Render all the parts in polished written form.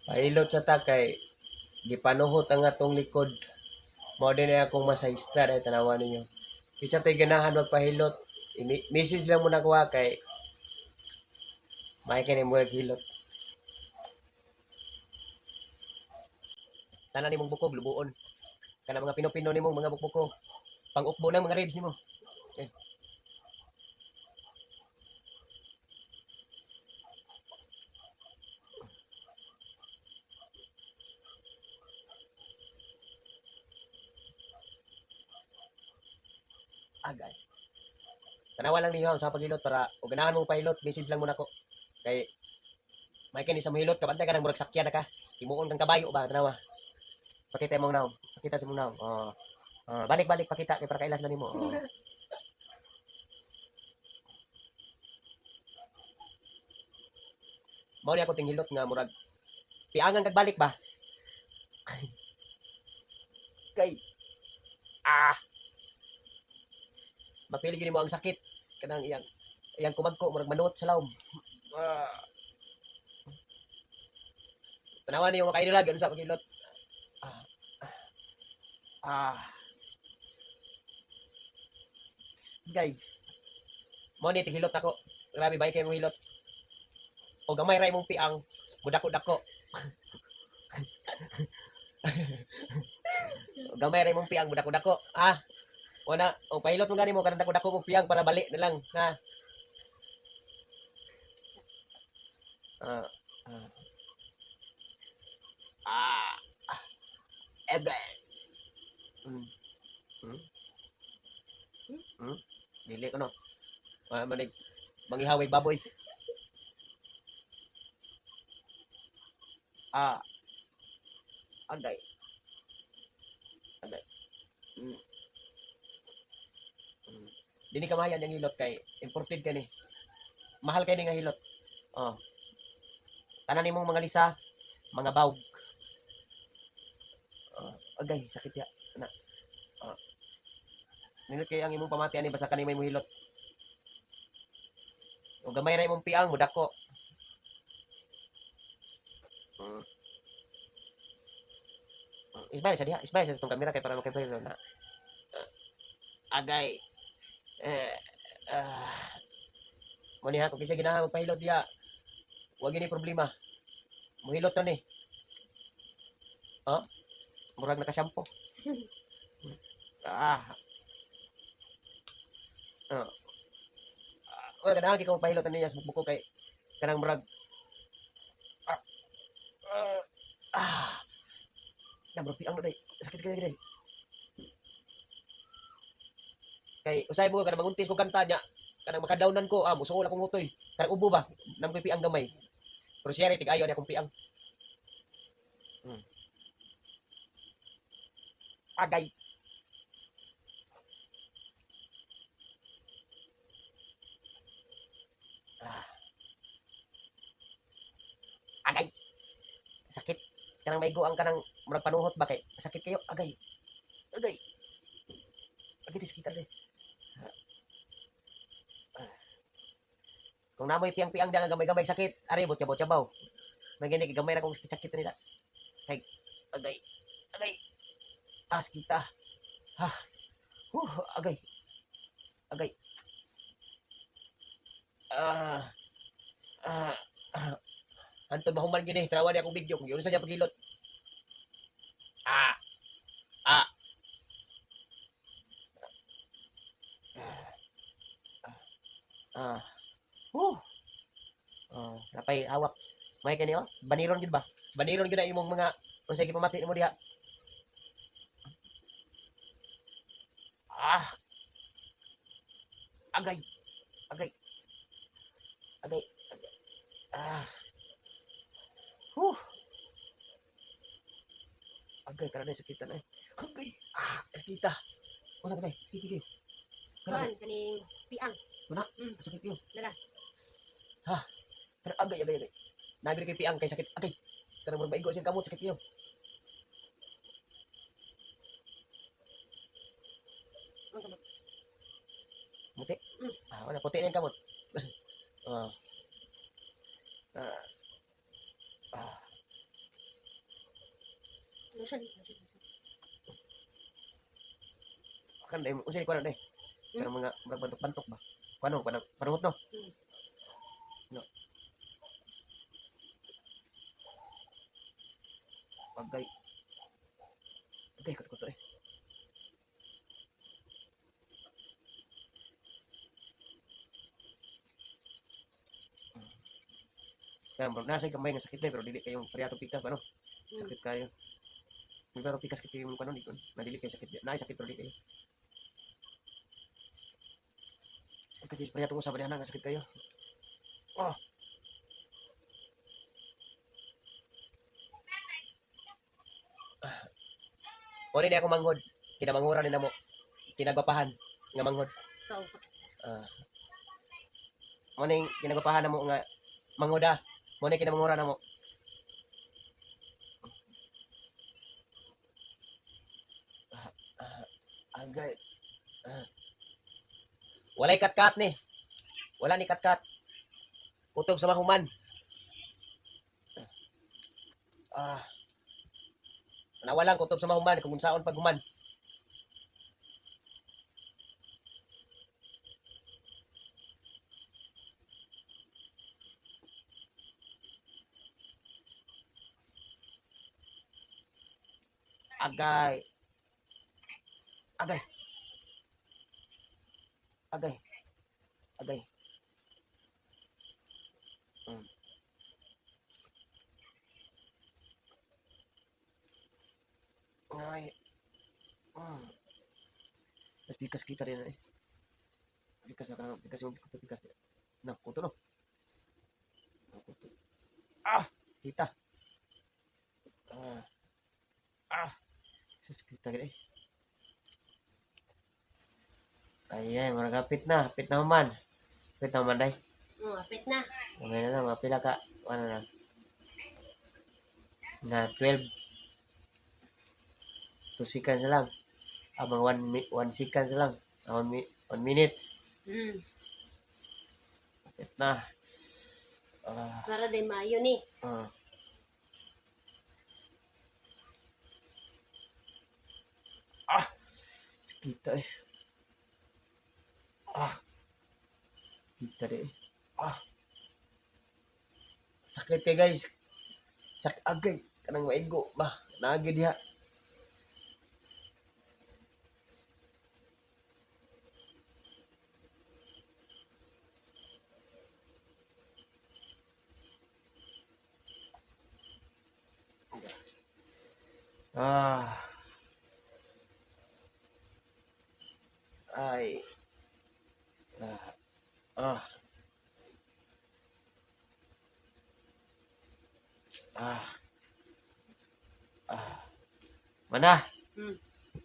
Pailot sa takay, gipanuhot ang atong likod. Mao din ay akong masahista dahil tanawan ninyo. Isa tayo ganahan magpahilot. Message lang mo nakuha kay may kini mo hilot. Tanan nimong bukog, lubuon. Kana mga pinopino nimong mga bukbuko. Pang-ukbo ng mga ribs nimo. Okay. Agay. Tanawa lang ninyo sa paghilot para o ganahan mong pahilot, message lang mo nako. Kay may kini sa mahilot kabantay ka nang murag sakyan na ka. Himuon kang kabayo ba tanawa. Pakita mo naw. Pakita sa mo naw. Oh. Balik-balik pakita kay para kailas lang nimo. Oh. Mao ni ako tinghilot nga murag piangan kag balik ba? Kay mapili gini mo ang sakit kanang iyang kumagko murag manuot sa lawom. Ah. Tanawan niyo makaino lagi sa paghilot. Ah. Ah. Gay. Mo ni tighilot ako. Grabe bay kay mo hilot. O gamay ra imong piang, budako-dako. Gamay ra imong piang, budako-dako. Ah, wala, o pahilot mo gani mo kanang dako-dako mo piang para balik na lang, ha. Ah, ah, ah, ede. Hmm, hmm, hmm. Dili ko no. Manig mangihaway baboy. Ah, agay, agay. Hmm, hmm. Dini ka mahayan yung hilot kay imported ka ni. Mahal kay ni nga hilot. Oh, tanan nimong mga lisa, mga bawg. Agay, sakit ya. Na. Oh, nindot kay ang imong pamati ani basta kanimay mo hilot. O gamay ra imong piang, mudako. Hmm. Isbay sa diha, isbay sa itong kamera kay para makipahilot na. Agay. Eh, ah, mo ni ha kung kisa ginahan magpahilot diha. Wa gini problema. Muhilot na ni. Oh, murag naka-shampoo. Ah, oh. Wala ganahan kay kung pahilot na niya sa bukbuk kay kanang murag ah, ah, ah, na murag piang na day. Sakit kay day. Kay usay mo kanang manguntis ko kanta niya. Kanang makadawnan ko, musuol akong utoy. Kanang ubo ba? Nam ko'y piang gamay. Pero siya rin, tig-ayo ni akong piang. Hmm. Agay. Ah, agay. Sakit. Kanang maigo ang kanang murag panuhot ba kay sakit kayo. Agay. Agay. Agay sakit ade. Kung namoy piang-piang da nga gamay-gamay sakit, ari botya-botya baw. May gani gamay ra kong sakit nila. Kay agay. Agay. Kita. Ha. Agay. Agay. Ah. Ah. ah. Anton mahuman gini, trawa ni akong video kung yun sa niya pagilot. Ah. Ah. Ah. Huh. Napay hawak. May kani oh. Baniron gid ba? Baniron gid na imong mga unsay gipamati nimo diha. Ah. Agay. Agay. Agay. Agay. Ah. Huh. Agay karana sakitan ay. Agay. Sakita. Una ka ba? Sige sige. Kuan kaning piang. Una. Mm. Sakit yo. Dala. Ha. Pero agay agay agay. Nagri kay piang kay sakit. Agay. Kanang murag maigo siyang kamot sakit yo. Ang kamot. Muti. Mm. Wala puti na yung kamot. Ah. Ah. Ah. Kan dai unsay ko na dai. Pero mga bantok-bantok ba. Kuno parungot no. No. Pagay. Okay, kuto eh. Kaya bro, nasa kamay nga sakit pero dili kayong pariyatong pikas ano. Sakit kayo. Pero pikas kiti yung kanon ikon. Nadili kayo sakit. Naay sakit pero dili kayo. Kasi pariyatong usap nga sakit kayo. Oh. Ori di ako manghod. Kinamanghuran ni namo. Kinagapahan nga manghod. Tao. Mo ning kinagapahan namo nga manghoda. Mo ning kinamanghuran namo. Agay. Walay katkat ni. Wala ni katkat. Kutob sa mahuman. Nawalang kutob sa mahuman kung unsaon paghuman. Agay. Agay. Agay. Agay. Ay. Mas bikas kita rin eh. Bikas na bikas yung bikas. Nah, kuto no. Kuto. Kita. Sus kita gini. Ay, murag kapit na man. Kapit na man day. Apit na. Mamay na mga pila ka. Ano na. Na 12. 2 seconds lang. Abang 1 seconds lang. 1 minute. Kapit na. Para din mayo ni. Kita eh. Kita deh. Sakit ya guys. Sakit agay. Kanang maigo. Bah, naagi diha. Ay. Mana?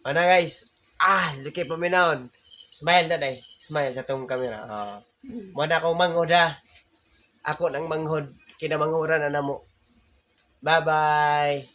Mana guys? Laki paminaon. Smile na day. Smile sa tong camera. Mana ko manghoda. Ako nang manghod. Kinamanghuran na namo. Bye-bye.